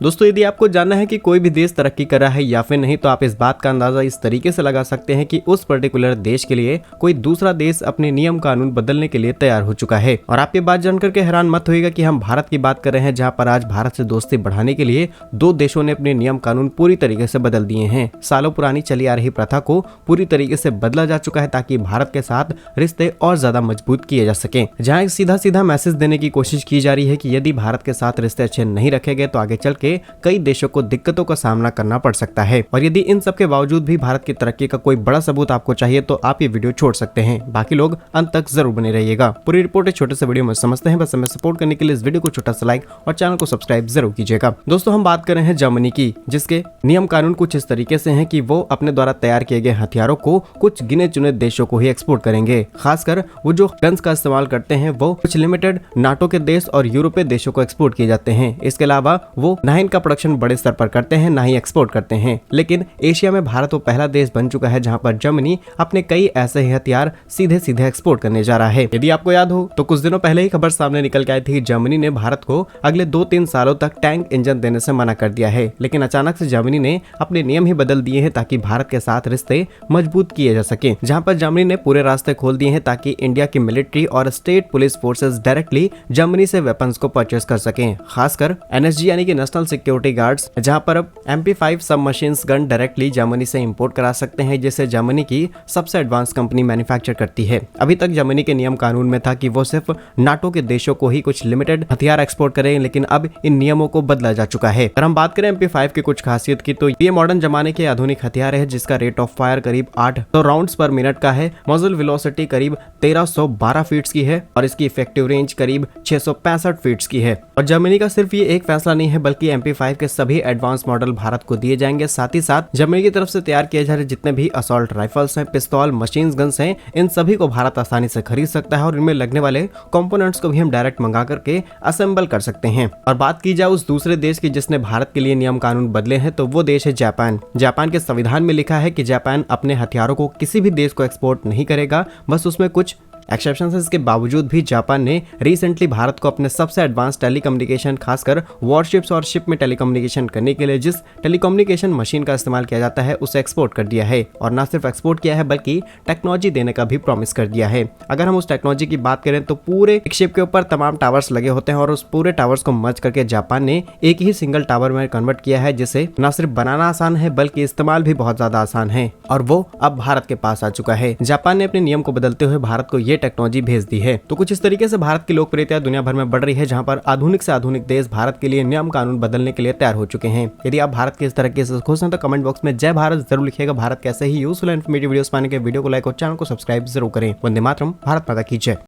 दोस्तों, यदि आपको जानना है कि कोई भी देश तरक्की कर रहा है या फिर नहीं, तो आप इस बात का अंदाजा इस तरीके से लगा सकते हैं कि उस पर्टिकुलर देश के लिए कोई दूसरा देश अपने नियम कानून बदलने के लिए तैयार हो चुका है। और आप ये बात जानकर के हैरान मत होइएगा कि हम भारत की बात कर रहे हैं, जहां पर आज भारत से दोस्ती बढ़ाने के लिए दो देशों ने अपने नियम कानून पूरी तरीके से बदल दिए हैं। सालों पुरानी चली आ रही प्रथा को पूरी तरीके से बदला जा चुका है ताकि भारत के साथ रिश्ते और ज्यादा मजबूत किए जा सके। जहाँ एक सीधा सीधा मैसेज देने की कोशिश की जा रही है कि यदि भारत के साथ रिश्ते अच्छे नहीं रखे गए तो आगे चल के कई देशों को दिक्कतों का सामना करना पड़ सकता है। और यदि इन सब के बावजूद भी भारत की तरक्की का कोई बड़ा सबूत आपको चाहिए तो आप ये वीडियो छोड़ सकते हैं। बाकी लोग अंत तक जरूर बने रहिएगा। पूरी रिपोर्ट एक छोटे से वीडियो में समझते हैं। बस हमें सपोर्ट करने के लिए इस वीडियो को छोटा सा लाइक और चैनल को सब्सक्राइब जरूर कीजिएगा। दोस्तों, हम बात कर रहे हैं जर्मनी की, जिसके नियम कानून कुछ इस तरीके से हैं कि वो अपने द्वारा तैयार किए गए हथियारों को कुछ गिने चुने देशों को ही एक्सपोर्ट करेंगे। खासकर वो जो गन्स का इस्तेमाल करते हैं वो कुछ लिमिटेड नाटो के देश और यूरोपीय देशों को एक्सपोर्ट किए जाते हैं। इसके अलावा वो ना इनका प्रोडक्शन बड़े स्तर पर करते हैं, ना ही एक्सपोर्ट करते हैं। लेकिन एशिया में भारत वो पहला देश बन चुका है जहां पर जर्मनी अपने कई ऐसे ही हथियार सीधे सीधे एक्सपोर्ट करने जा रहा है। यदि आपको याद हो तो कुछ दिनों पहले ही खबर सामने निकल के आई थी, जर्मनी ने भारत को अगले 2-3 सालों तक टैंक इंजन देने से मना कर दिया है। लेकिन अचानक से जर्मनी ने अपने नियम ही बदल दिए हैं ताकि भारत के साथ रिश्ते मजबूत किए जा सके। जहां पर जर्मनी ने पूरे रास्ते खोल दिए हैं ताकि इंडिया की मिलिट्री और state police forces directly Germany से वेपन्स को परचेस कर सकें। खासकर एनएसजी यानी कि नेशनल सिक्योरिटी गार्ड्स, जहां पर अब MP5 सब मशीन्स गन डायरेक्टली जर्मनी से इंपोर्ट करा सकते हैं, जिसे जर्मनी की सबसे एडवांस कंपनी मैन्युफैक्चर करती है। अभी तक जर्मनी के नियम कानून में था कि वो सिर्फ नाटो के देशों को ही कुछ लिमिटेड हथियार एक्सपोर्ट करें, लेकिन अब इन नियमों को बदला जा चुका है। अगर हम बात करें MP5 की कुछ खासियत की, तो ये मॉडर्न जमाने के आधुनिक हथियार है जिसका रेट ऑफ फायर करीब 800 राउंड्स पर मिनट का है। मॉजल वेलोसिटी करीब 1312 फीट की है और इसकी इफेक्टिव रेंज करीब 665 फीट की है। और जर्मनी का सिर्फ ये एक फैसला नहीं है, बल्कि MP5 के सभी एडवांस मॉडल भारत को दिए जाएंगे। साथ ही साथ जर्मनी की तरफ से तैयार किए जा रहे जितने भी असॉल्ट राइफल्स हैं, पिस्तौल, मशीन गन्स हैं, इन सभी को भारत आसानी से खरीद सकता है और इनमें लगने वाले कंपोनेंट्स को भी हम डायरेक्ट मंगा करके असेंबल कर सकते हैं। और बात की जाए उस दूसरे देश की जिसने भारत के लिए नियम कानून बदले हैं, तो वो देश है जापान। जापान के संविधान में लिखा है कि जापान अपने हथियारों को किसी भी देश को एक्सपोर्ट नहीं करेगा। बस उसमें कुछ एक्सेप्शंस के बावजूद भी जापान ने रिसेंटली भारत को अपने सबसे एडवांस टेलीकम्युनिकेशन, खासकर वॉरशिप्स और शिप में टेलीकम्युनिकेशन करने के लिए जिस टेलीकम्युनिकेशन मशीन का इस्तेमाल किया जाता है उसे एक्सपोर्ट कर दिया है। और ना सिर्फ एक्सपोर्ट किया है बल्कि टेक्नोलॉजी देने का भी प्रॉमिस कर दिया है। अगर हम उस टेक्नोलॉजी की बात करें तो पूरे एक शिप के ऊपर तमाम टावर्स लगे होते हैं और उस पूरे टावर्स को मर्ज करके जापान ने एक ही सिंगल टावर में कन्वर्ट किया है, जिसे न सिर्फ बनाना आसान है बल्कि इस्तेमाल भी बहुत ज्यादा आसान है। और वो अब भारत के पास आ चुका है। जापान ने अपने नियम को बदलते हुए भारत को ये टेक्नोलॉजी भेज दी है। तो कुछ इस तरीके से भारत की लोकप्रियता दुनिया भर में बढ़ रही है, जहां पर आधुनिक से आधुनिक देश भारत के लिए नियम कानून बदलने के लिए तैयार हो चुके हैं। यदि आप भारत के इस तरह से खुश हैं तो कमेंट बॉक्स में जय भारत जरूर लिखिएगा। भारत कैसे ही यूजफुल एंड इन्फॉर्मेटिव वीडियोस पाने के वीडियो को लाइक और चैनल को सब्सक्राइब जरूर करें। वंदे मातरम, भारत माता की जय।